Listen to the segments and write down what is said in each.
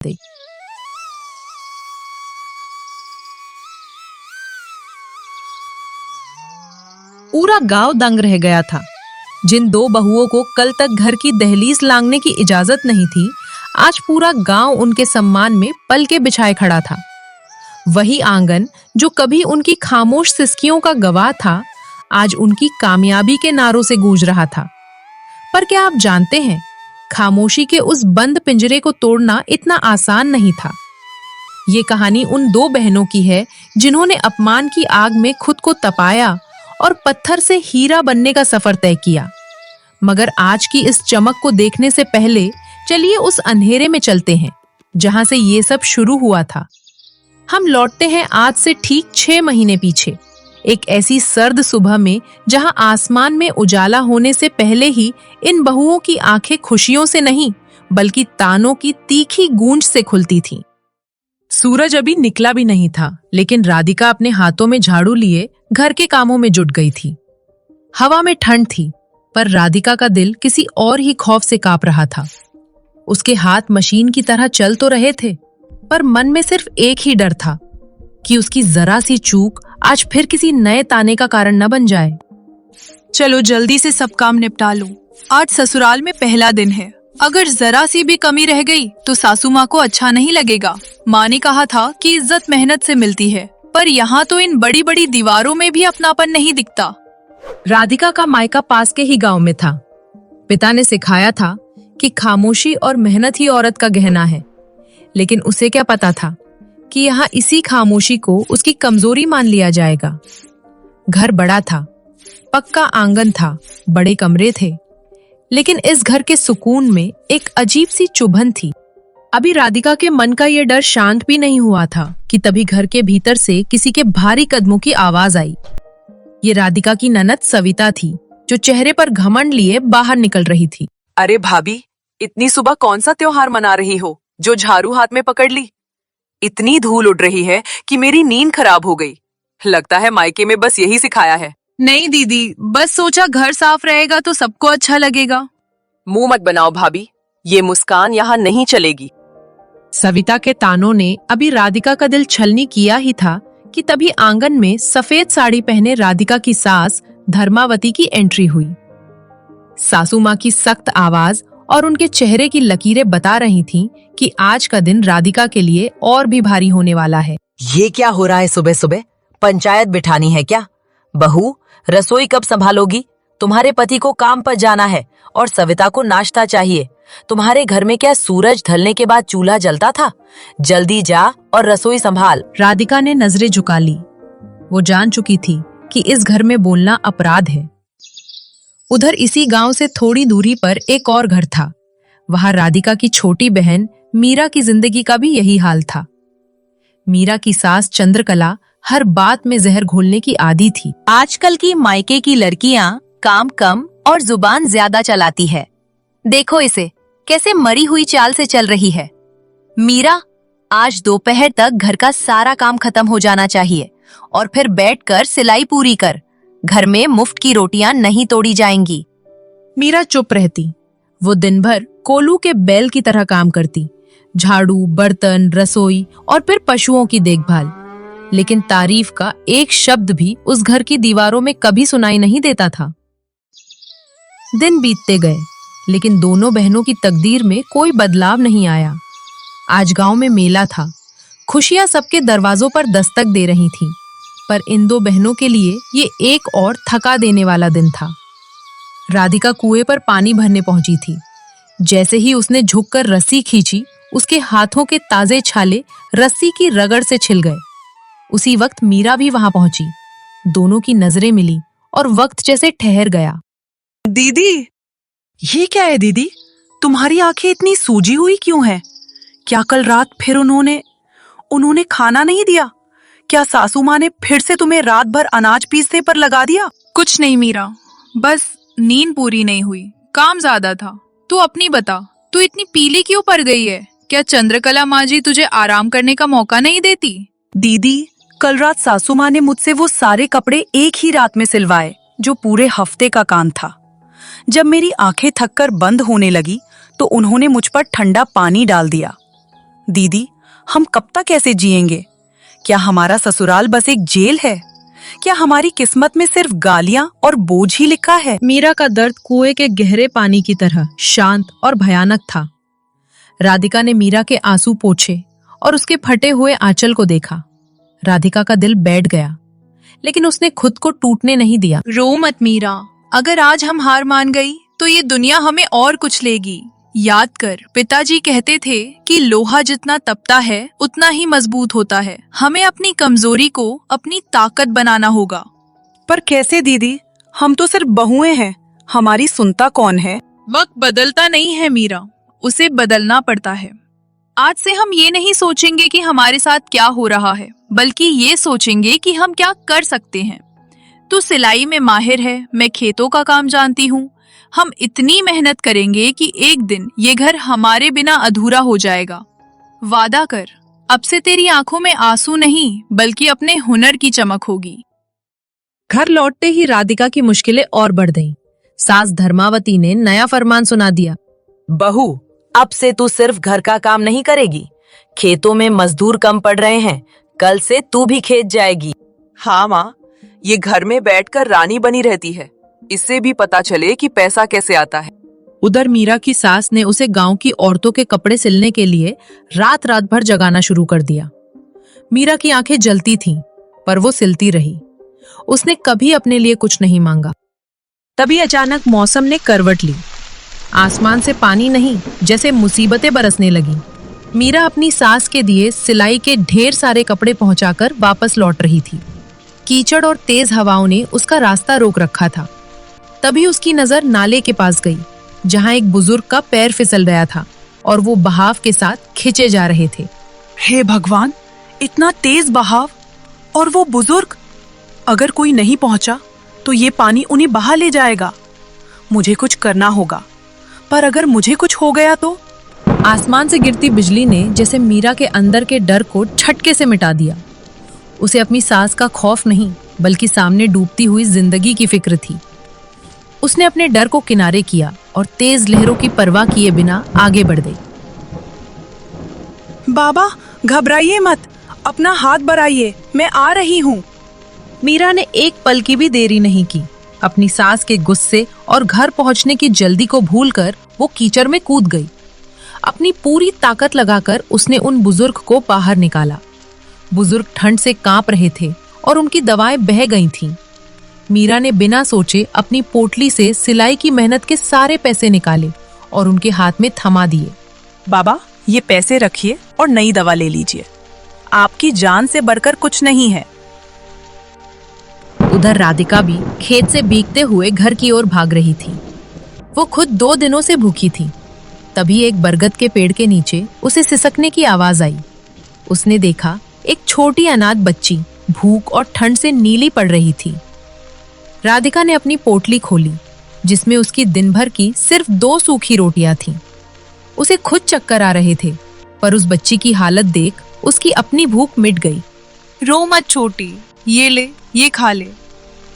दे। पूरा गांव दंग रह गया था। जिन दो बहुओं को कल तक घर की दहलीज लांघने की इजाजत नहीं थी, आज पूरा गांव उनके सम्मान में पलके बिछाए खड़ा था। वही आंगन जो कभी उनकी खामोश सिसकियों का गवाह था, आज उनकी कामयाबी के नारों से गूंज रहा था। पर क्या आप जानते हैं, खामोशी के उस बंद पिंजरे को तोड़ना इतना आसान नहीं था। ये कहानी उन दो बहनों की है जिन्होंने अपमान की आग में खुद को तपाया और पत्थर से हीरा बनने का सफर तय किया। मगर आज की इस चमक को देखने से पहले चलिए उस अंधेरे में चलते हैं जहां से ये सब शुरू हुआ था। हम लौटते हैं आज से ठीक 6 महीने पीछे, एक ऐसी सर्द सुबह में जहां आसमान में उजाला होने से पहले ही इन बहुओं की आंखें खुशियों से नहीं बल्कि तानों की तीखी गूंज से खुलती थीं। सूरज अभी निकला भी नहीं था, लेकिन राधिका अपने हाथों में झाड़ू लिए घर के कामों में जुट गई थी। हवा में ठंड थी, पर राधिका का दिल किसी और ही खौफ से कांप रहा था। उसके हाथ मशीन की तरह चल तो रहे थे, पर मन में सिर्फ एक ही डर था कि उसकी जरा सी चूक आज फिर किसी नए ताने का कारण न बन जाए। चलो जल्दी से सब काम निपटा लो, आज ससुराल में पहला दिन है। अगर जरा सी भी कमी रह गई तो सासू माँ को अच्छा नहीं लगेगा। माँ ने कहा था कि इज्जत मेहनत से मिलती है, पर यहाँ तो इन बड़ी बड़ी दीवारों में भी अपनापन नहीं दिखता। राधिका का मायका पास के ही गांव में था। पिता ने सिखाया था कि खामोशी और मेहनत ही औरत का गहना है, लेकिन उसे क्या पता था कि यहाँ इसी खामोशी को उसकी कमजोरी मान लिया जाएगा। घर बड़ा था, पक्का आंगन था, बड़े कमरे थे, लेकिन इस घर के सुकून में एक अजीब सी चुभन थी। अभी राधिका के मन का ये डर शांत भी नहीं हुआ था कि तभी घर के भीतर से किसी के भारी कदमों की आवाज आई। ये राधिका की ननद सविता थी, जो चेहरे पर घमंड लिए बाहर निकल रही थी। अरे भाभी, इतनी सुबह कौन सा त्योहार मना रही हो जो झाड़ू हाथ में पकड़ ली? इतनी धूल उड़ रही है कि मेरी नींद खराब हो गई। लगता है मायके में बस यही सिखाया है। नहीं दीदी, बस सोचा घर साफ रहेगा तो सबको अच्छा लगेगा। मुंह मत बनाओ भाभी, ये मुस्कान यहाँ नहीं चलेगी। सविता के तानों ने अभी राधिका का दिल छलनी किया ही था कि तभी आंगन में सफेद साड़ी पहने राधिका की सास धर्मावती की एंट्री हुई। सासू माँ की सख्त आवाज और उनके चेहरे की लकीरें बता रही थीं कि आज का दिन राधिका के लिए और भी भारी होने वाला है। ये क्या हो रहा है सुबह सुबह? पंचायत बिठानी है क्या? बहू, रसोई कब संभालोगी? तुम्हारे पति को काम पर जाना है और सविता को नाश्ता चाहिए। तुम्हारे घर में क्या सूरज ढलने के बाद चूल्हा जलता था? जल्दी जा और रसोई संभाल। राधिका ने नजरें झुका ली। वो जान चुकी थी कि इस घर में बोलना अपराध है। उधर इसी गांव से थोड़ी दूरी पर एक और घर था। वहां राधिका की छोटी बहन मीरा की जिंदगी का भी यही हाल था। मीरा की सास चंद्रकला हर बात में जहर घोलने की आदी थी। आजकल की मायके की लड़कियां काम कम और जुबान ज्यादा चलाती है। देखो इसे कैसे मरी हुई चाल से चल रही है। मीरा, आज दोपहर तक घर का सारा काम खत्म हो जाना चाहिए और फिर बैठकर सिलाई पूरी कर। घर में मुफ्त की रोटियां नहीं तोड़ी जाएंगी। मीरा चुप रहती। वो दिन भर कोलू के बैल की तरह काम करती, झाड़ू, बर्तन, रसोई और फिर पशुओं की देखभाल। लेकिन तारीफ का एक शब्द भी उस घर की दीवारों में कभी सुनाई नहीं देता था। दिन बीतते गए, लेकिन दोनों बहनों की तकदीर में कोई बदलाव नहीं आया। आज गांव में मेला था। खुशियां सबके दरवाजों पर दस्तक दे रही थीं, पर इन दो बहनों के लिए ये एक और थका देने वाला दिन था। राधिका कुएं पर पानी भरने पहुंची थी। जैसे ही उसने झुककर रस्सी खींची, उसके हाथों के ताजे छाले रस्सी की रगड़ से छिल गए। उसी वक्त मीरा भी वहां पहुंची। दोनों की नजरें मिली और वक्त जैसे ठहर गया। दीदी, ये क्या है दीदी? तुम्हारी आंखें इतनी सूजी हुई क्यों हैं? क्या कल रात फिर उन्होंने खाना नहीं दिया? क्या सासू माँ ने फिर से तुम्हें रात भर अनाज पीसने पर लगा दिया? कुछ नहीं मीरा, बस नींद पूरी नहीं हुई, काम ज्यादा था। तू अपनी बता, तू इतनी पीली क्यों पड़ गई है? क्या चंद्रकला माँ जी तुझे आराम करने का मौका नहीं देती? दीदी, कल रात सासू माँ ने मुझसे वो सारे कपड़े एक ही रात में सिलवाए जो पूरे हफ्ते का काम था। जब मेरी आंखें थककर बंद होने लगी तो उन्होंने मुझ पर ठंडा पानी डाल दिया। दीदी, हम कब तक ऐसे जिएंगे? क्या हमारा ससुराल बस एक जेल है? क्या हमारी किस्मत में सिर्फ गालियां और बोझ ही लिखा है? मीरा का दर्द कुएं के गहरे पानी की तरह शांत और भयानक था। राधिका ने मीरा के आंसू पोंछे और उसके फटे हुए आंचल को देखा। राधिका का दिल बैठ गया, लेकिन उसने खुद को टूटने नहीं दिया। रो मत मीरा, अगर आज हम हार मान गई तो ये दुनिया हमें और कुछ लेगी। याद कर, पिताजी कहते थे कि लोहा जितना तपता है उतना ही मजबूत होता है। हमें अपनी कमजोरी को अपनी ताकत बनाना होगा। पर कैसे दीदी? हम तो सिर्फ बहुएं हैं, हमारी सुनता कौन है? वक्त बदलता नहीं है मीरा, उसे बदलना पड़ता है। आज से हम ये नहीं सोचेंगे कि हमारे साथ क्या हो रहा है, बल्कि ये सोचेंगे कि हम क्या कर सकते हैं। तू सिलाई में माहिर है, मैं खेतों का काम जानती हूँ। हम इतनी मेहनत करेंगे कि एक दिन ये घर हमारे बिना अधूरा हो जाएगा। वादा कर, अब से तेरी आंखों में आंसू नहीं बल्कि अपने हुनर की चमक होगी। घर लौटते ही राधिका की मुश्किलें और बढ़ गईं। सास धर्मावती ने नया फरमान सुना दिया। बहू, अब से तू सिर्फ घर का काम नहीं करेगी। खेतों में मजदूर कम पड़ रहे हैं, कल से तू भी खेत जाएगी। हाँ माँ, ये घर में बैठकर रानी बनी रहती है, इससे भी पता चले कि पैसा कैसे आता है। उधर मीरा की सास ने उसे गांव की औरतों के कपड़े सिलने के लिए रात रात भर जगाना शुरू कर दिया। मीरा की आंखें जलती थीं, पर वो सिलती रही। उसने कभी अपने लिए कुछ नहीं मांगा। तभी अचानक मौसम ने करवट ली। आसमान से पानी नहीं, जैसे मुसीबतें बरसने लगी। मीरा अपनी सास के दिए सिलाई के ढेर सारे कपड़े पहुंचाकर वापस लौट रही थी। कीचड़ और तेज हवाओं ने उसका रास्ता रोक रखा था। तभी उसकी नजर नाले के पास गई, जहां एक बुजुर्ग का पैर फिसल गया था और वो बहाव के साथ खींचे जा रहे थे। हे भगवान, इतना तेज बहाव और वो बुजुर्ग! अगर कोई नहीं पहुंचा तो ये पानी उन्हें बहा ले जाएगा। मुझे कुछ करना होगा, पर अगर मुझे कुछ हो गया तो? आसमान से गिरती बिजली ने जैसे मीरा के अंदर के डर को झटके से मिटा दिया। उसे अपनी सास का खौफ नहीं, बल्कि सामने डूबती हुई जिंदगी की फिक्र थी। उसने अपने डर को किनारे किया और तेज लहरों की परवाह किए बिना आगे बढ़ गई। बाबा, घबराइए मत, अपना हाथ बढ़ाइए, मैं आ रही हूँ। मीरा ने एक पल की भी देरी नहीं की। अपनी सास के गुस्से और घर पहुंचने की जल्दी को भूलकर वो कीचड़ में कूद गई। अपनी पूरी ताकत लगाकर उसने उन बुजुर्ग को बाहर निकाला। बुजुर्ग ठंड से कांप रहे थे और उनकी दवाएं बह गई थीं। मीरा ने बिना सोचे अपनी पोटली से सिलाई की मेहनत के सारे पैसे निकाले और उनके हाथ में थमा दिए। बाबा, ये पैसे रखिए और नई दवा ले लीजिए। आपकी जान से बढ़कर कुछ नहीं है। उधर राधिका भी खेत से भीगते हुए घर की ओर भाग रही थी। वो खुद 2 दिनों से भूखी थी। तभी एक बरगद के पेड़ के नीचे उसे सिसकने की आवाज आई। उसने देखा एक छोटी अनाथ बच्ची भूख और ठंड से नीली पड़ रही थी। राधिका ने अपनी पोटली खोली, जिसमें उसकी दिन भर की सिर्फ 2 सूखी रोटियां थीं। उसे खुद चक्कर आ रहे थे, पर उस बच्ची की हालत देख उसकी अपनी भूख मिट गई। रो मत छोटी, ये ले, ये खा ले।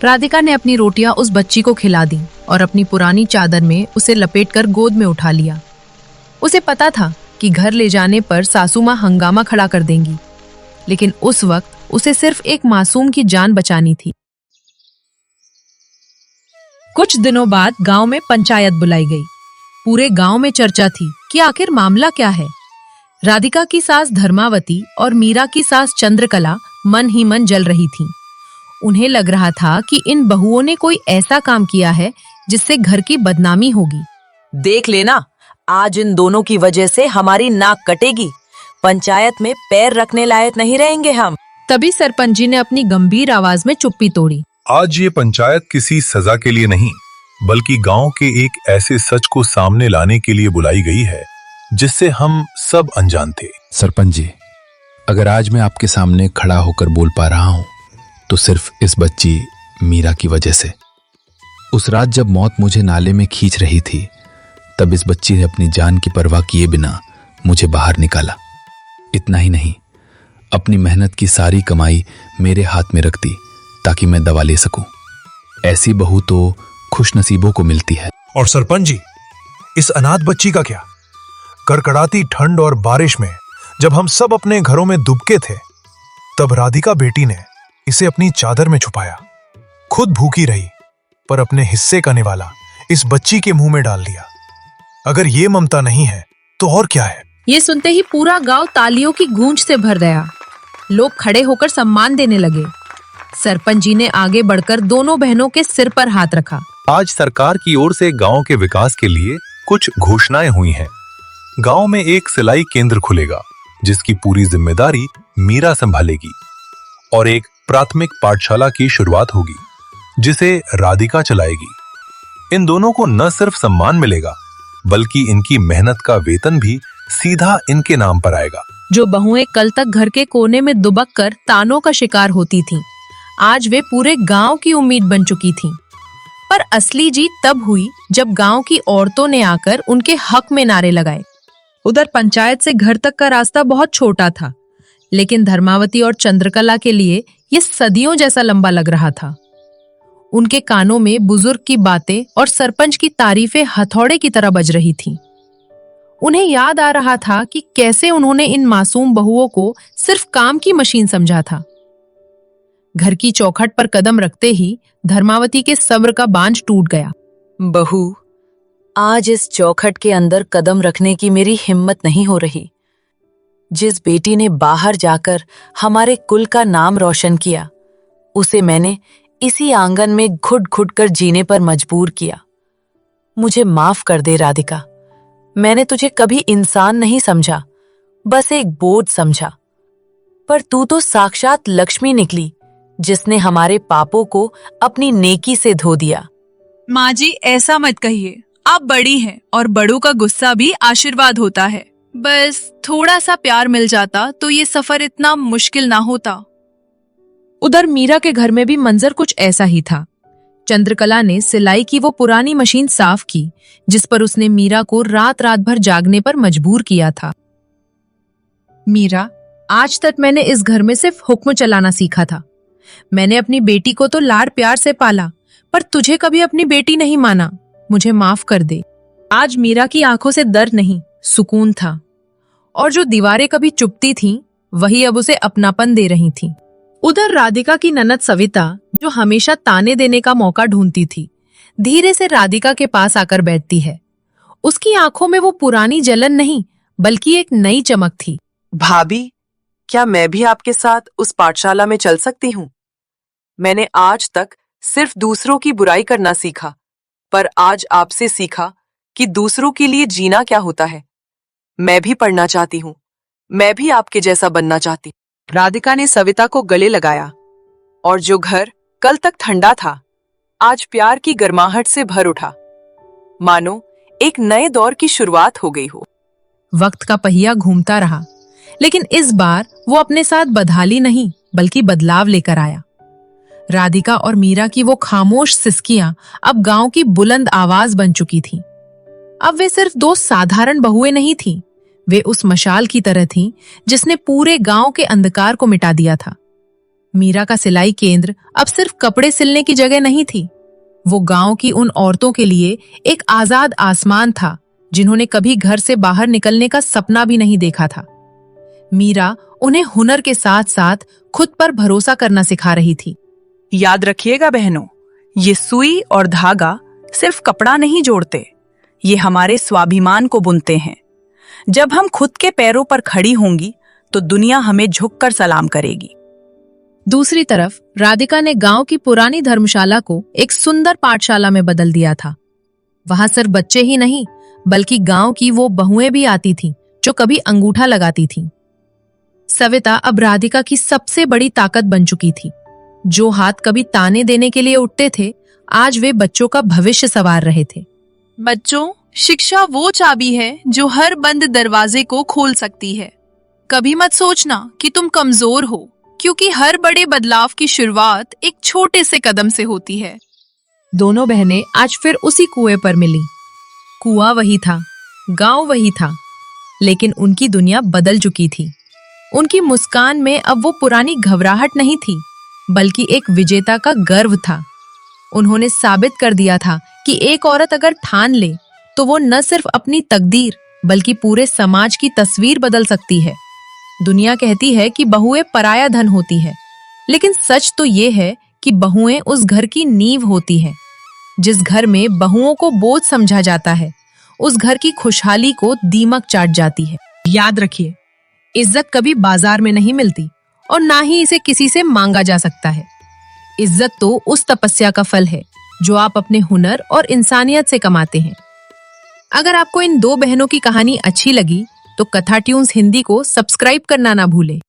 राधिका ने अपनी रोटियां उस बच्ची को खिला दी और अपनी पुरानी चादर में उसे लपेटकर गोद में उठा लिया। उसे पता था कि घर ले जाने पर सासू माँ हंगामा खड़ा कर देंगी, लेकिन उस वक्त उसे सिर्फ एक मासूम की जान बचानी थी। कुछ दिनों बाद गांव में पंचायत बुलाई गई। पूरे गांव में चर्चा थी कि आखिर मामला क्या है। राधिका की सास धर्मावती और मीरा की सास चंद्रकला मन ही मन जल रही थीं। उन्हें लग रहा था कि इन बहुओं ने कोई ऐसा काम किया है जिससे घर की बदनामी होगी। देख लेना, आज इन दोनों की वजह से हमारी नाक कटेगी। पंचायत में पैर रखने लायक नहीं रहेंगे हम। तभी सरपंच जी ने अपनी गंभीर आवाज में चुप्पी तोड़ी। आज ये पंचायत किसी सजा के लिए नहीं, बल्कि गांव के एक ऐसे सच को सामने लाने के लिए बुलाई गई है जिससे हम सब अनजान थे। सरपंच जी, अगर आज मैं आपके सामने खड़ा होकर बोल पा रहा हूं तो सिर्फ इस बच्ची मीरा की वजह से। उस रात जब मौत मुझे नाले में खींच रही थी, तब इस बच्ची ने अपनी जान की परवाह किए बिना मुझे बाहर निकाला। इतना ही नहीं, अपनी मेहनत की सारी कमाई मेरे हाथ में रख दी ताकि मैं दवा ले सकूं। ऐसी बहू तो खुश नसीबों को मिलती है। और सरपंच जी, इस अनाथ बच्ची का क्या? कड़कड़ाती ठंड और बारिश में जब हम सब अपने घरों में दुबके थे, तब राधिका बेटी ने इसे अपनी चादर में छुपाया। खुद भूखी रही, पर अपने हिस्से का निवाला इस बच्ची के मुंह में डाल दिया। अगर ये ममता नहीं है तो और क्या है? ये सुनते ही पूरा गांव तालियों की गूंज से भर गया। लोग खड़े होकर सम्मान देने लगे। सरपंच जी ने आगे बढ़कर दोनों बहनों के सिर पर हाथ रखा। आज सरकार की ओर से गांव के विकास के लिए कुछ घोषणाएं हुई हैं। गांव में एक सिलाई केंद्र खुलेगा, जिसकी पूरी जिम्मेदारी मीरा संभालेगी, और एक प्राथमिक पाठशाला की शुरुआत होगी, जिसे राधिका चलाएगी। इन दोनों को न सिर्फ सम्मान मिलेगा, बल्कि इनकी मेहनत का वेतन भी सीधा इनके नाम पर आएगा। जो बहुएं कल तक घर के कोने में दुबक कर तानों का शिकार होती थीं, आज वे पूरे गांव की उम्मीद बन चुकी थीं। पर असली जीत तब हुई जब गांव की औरतों ने आकर उनके हक में नारे लगाए। उधर पंचायत से घर तक का रास्ता बहुत छोटा था, लेकिन धर्मावती और चंद्रकला के लिए ये सदियों जैसा लंबा लग रहा था। उनके कानों में बुजुर्ग की बातें और सरपंच की तारीफें हथौड़े की तरह बज रही थीं। उन्हें याद आ रहा था कि कैसे उन्होंने इन मासूम बहुओं को सिर्फ काम की मशीन समझा था। घर की चौखट पर कदम रखते ही धर्मावती के सब्र का बांध टूट गया। बहू, आज इस चौखट के अंदर कदम रखने की मेरी हिम्मत नहीं हो रही। जिस बेटी ने बाहर जाकर हमारे कुल का नाम रोशन किया, उसे मैंने इसी आंगन में घुट घुट कर जीने पर मजबूर किया। मुझे माफ कर दे राधिका। मैंने तुझे कभी इंसान नहीं समझा, बस एक बोझ समझा। पर तू तो साक्षात लक्ष्मी निकली, जिसने हमारे पापों को अपनी नेकी से धो दिया। माँ जी, ऐसा मत कहिए। आप बड़ी हैं और बड़ों का गुस्सा भी आशीर्वाद होता है। बस थोड़ा सा प्यार मिल जाता तो ये सफर इतना मुश्किल ना होता। उधर मीरा के घर में भी मंजर कुछ ऐसा ही था। चंद्रकला ने सिलाई की वो पुरानी मशीन साफ की, जिस पर उसने मीरा को रात रात भर जागने पर मजबूर किया था। मीरा, आज तक मैंने इस घर में सिर्फ हुक्म चलाना सीखा था। मैंने अपनी बेटी को तो लाड़ प्यार से पाला, पर तुझे कभी अपनी बेटी नहीं माना। मुझे माफ कर दे। आज मीरा की आंखों से दर्द नहीं, सुकून था, और जो दीवारें कभी चुपती थीं, वही अब उसे अपनापन दे रही थीं। उधर राधिका की ननद सविता, जो हमेशा ताने देने का मौका ढूंढती थी, धीरे से राधिका के पास आकर बैठती है। उसकी आंखों में वो पुरानी जलन नहीं, बल्कि एक नई चमक थी। भाभी, क्या मैं भी आपके साथ उस पाठशाला में चल सकती हूँ? मैंने आज तक सिर्फ दूसरों की बुराई करना सीखा, पर आज आपसे सीखा कि दूसरों के लिए जीना क्या होता है। मैं भी पढ़ना चाहती हूँ। मैं भी आपके जैसा बनना चाहती हूँ। राधिका ने सविता को गले लगाया, और जो घर कल तक ठंडा था, आज प्यार की गर्माहट से भर उठा, मानो एक नए दौर की शुरुआत हो गई हो। वक्त का पहिया घूमता रहा, लेकिन इस बार वो अपने साथ बदहाली नहीं, बल्कि बदलाव लेकर आया। राधिका और मीरा की वो खामोश सिसकियां अब गांव की बुलंद आवाज बन चुकी थीं। अब वे सिर्फ दो साधारण बहुएं नहीं थीं, वे उस मशाल की तरह थीं जिसने पूरे गांव के अंधकार को मिटा दिया था। मीरा का सिलाई केंद्र अब सिर्फ कपड़े सिलने की जगह नहीं थी, वो गांव की उन औरतों के लिए एक आजाद आसमान था, जिन्होंने कभी घर से बाहर निकलने का सपना भी नहीं देखा था। मीरा उन्हें हुनर के साथ साथ खुद पर भरोसा करना सिखा रही थी। याद रखिएगा बहनों, ये सुई और धागा सिर्फ कपड़ा नहीं जोड़ते, ये हमारे स्वाभिमान को बुनते हैं। जब हम खुद के पैरों पर खड़ी होंगी तो दुनिया हमें झुककर सलाम करेगी। दूसरी तरफ राधिका ने गांव की पुरानी धर्मशाला को एक सुंदर पाठशाला में बदल दिया था। वहां सिर्फ बच्चे ही नहीं, बल्कि गांव की वो बहुएं भी आती थीं जो कभी अंगूठा लगाती थीं। सविता अब राधिका की सबसे बड़ी ताकत बन चुकी थी। जो हाथ कभी ताने देने के लिए उठते थे, आज वे बच्चों का भविष्य संवार रहे थे। बच्चों, शिक्षा वो चाबी है जो हर बंद दरवाजे को खोल सकती है। कभी मत सोचना कि तुम कमजोर हो, क्योंकि हर बड़े बदलाव की शुरुआत एक छोटे से कदम से होती है। दोनों बहनें आज फिर उसी कुएं पर मिली। कुआं वही था, गांव वही था, लेकिन उनकी दुनिया बदल चुकी थी। उनकी मुस्कान में अब वो पुरानी घबराहट नहीं थी, बल्कि एक विजेता का गर्व था। उन्होंने साबित कर दिया था कि एक औरत अगर ठान ले तो वो न सिर्फ अपनी तकदीर, बल्कि पूरे समाज की तस्वीर बदल सकती है। दुनिया कहती है कि बहुएं पराया धन होती है, लेकिन सच तो ये है कि बहुएं उस घर की नींव होती हैं। जिस घर में बहुओं को बोझ समझा जाता है, उस घर की खुशहाली को दीमक चाट जाती है। याद रखिए, इज्जत कभी बाजार में नहीं मिलती और ना ही इसे किसी से मांगा जा सकता है। इज्जत तो उस तपस्या का फल है जो आप अपने हुनर और इंसानियत से कमाते हैं। अगर आपको इन दो बहनों की कहानी अच्छी लगी तो कथा ट्यून्स हिंदी को सब्सक्राइब करना ना भूलें।